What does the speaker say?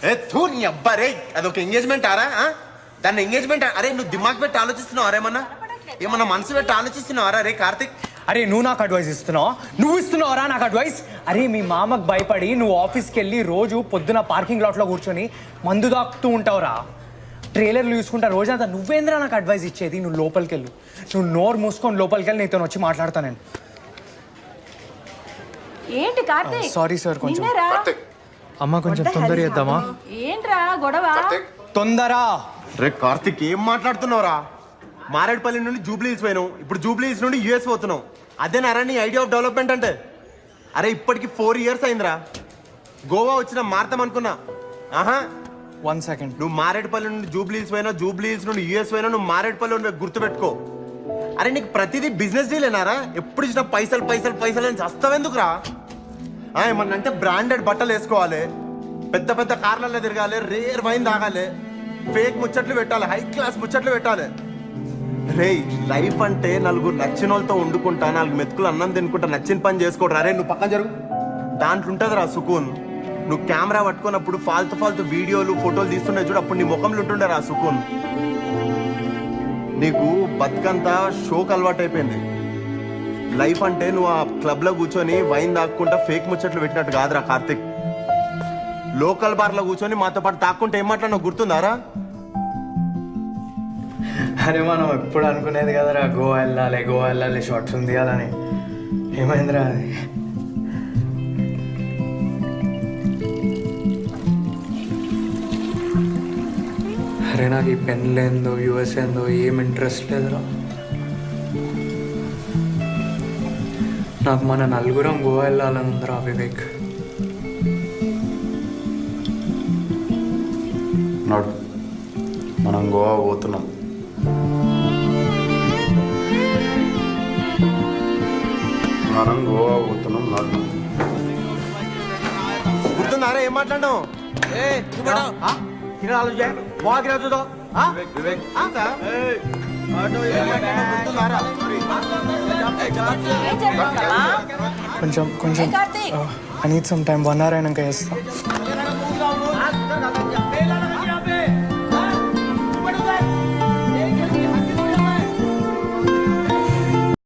ఏ తూ నీ అబ్బా రే అదొక ఎంగేజ్మెంట్ ఆరా దాన్ని ఎంగేజ్మెంట్ అరే నువ్వు దిమాగ్ పెట్టి ఆలోచిస్తున్నావు ఏమన్నా మనసు పెట్టి ఆలోచిస్తున్నావు రే కార్తిక్. అరే నువ్వు నాకు అడ్వైస్ ఇస్తున్నావు, నువ్వు ఇస్తున్నావురా నాకు అడ్వైస్. అరే మీ మామకు భయపడి నువ్వు ఆఫీస్కి వెళ్ళి రోజు పొద్దున పార్కింగ్ లాట్లో కూర్చొని మందు దాక్కుతూ ఉంటావురా, ట్రైలర్లు చూసుకుంటా రోజంతా. నువ్వేంద్రా నాకు అడ్వైస్ ఇచ్చేది? నువ్వు లోపలికి వెళ్ళు, నువ్వు నోరు మూసుకొని లోపలికి వెళ్ళి నీతో వచ్చి మాట్లాడతాను నేను. ఏంటి కార్తీక్? సారీ సార్, కొంచెం అమ్మ కొంచెం తొందర చేద్దామా? ఏంట్రా గొడవ? తొందర. రే కార్తిక్ ఏం మాట్లాడుతున్నావురా? మారేడుపల్లి నుండి జూబ్లీ హిల్స్ పోయినావు, ఇప్పుడు జూబ్లీ హిల్స్ నుండి యూఎస్ పోతున్నావు. అదేనారా నీ ఐడియా ఆఫ్ డెవలప్మెంట్ అంటే? అరే ఇప్పటికి 4 years అయిందిరా. గోవా వచ్చిన మారతాం అనుకున్నా. ఆహా 1 second. నువ్వు మారేడుపల్లి నుండి జూబ్లీ హిల్స్ పోయినా, జూబ్లీ హిల్స్ నుండి యూఎస్ పోయినా, నువ్వు మారేడుపల్లి గుర్తుపెట్టుకో. అరే నీకు ప్రతిదీ బిజినెస్ డీలేనారా? ఎప్పుడు ఇచ్చిన పైసలు పైసలు పైసలు అని చస్తావెందుకురా? ఏమన్నంటే బ్రాండెడ్ బట్టలు వేసుకోవాలి, పెద్ద పెద్ద కార్లలో తిరగాలి, రేర్ వైన్ తాగాలి, ఫేక్ ముచ్చట్లు పెట్టాలి, హై క్లాస్ ముచ్చట్లు పెట్టాలి. రే లైఫ్ అంటే నలుగురు నచ్చిన వాళ్ళతో వండుకుంటా, 4 మెతుకులు అన్నం తినుకుంటా, నచ్చిన పని చేసుకోడు. అరే నువ్వు పక్కన జరుగు, దాంట్లో ఉంటుందిరా సుకూన్. నువ్వు కెమెరా పట్టుకున్నప్పుడు ఫాల్తు వీడియోలు ఫోటోలు తీస్తుండే చూడు, అప్పుడు నీ ముఖంలో ఉంటుండే రా సుకూన్. నీకు బతుకంతా షోక్ అలవాటు అయిపోయింది. లైఫ్ అంటే నువ్వు ఆ క్లబ్లో కూర్చొని వైన్ తాక్కుంటా ఫేక్ ముచ్చట్లు పెట్టినట్టు కాదురా కార్తిక్. లోకల్ బార్లో కూర్చొని మాతో పాటు తాక్కుంటే ఏం మాట్లాడినా గుర్తుందారా? అరే మనం ఎప్పుడు అనుకునేది కదరా గోవా వెళ్ళాలి షార్ట్స్ ఉంది తీయాలని. ఏమైందిరా అది? అరే నాకు ఈ పెన్లు ఏందో యూఎస్ ఏందో ఏం ఇంట్రెస్ట్ లేదురా. నాకు మన నలుగురం గోవా వెళ్ళాలని ఉందిరా వివేక్. నడు, మనం గోవా పోతున్నాం. నడు. గుర్తుందారా ఏం మాట్లాడినావు? కొంచెం I need some time. 1 hour అయినాక చేస్తా.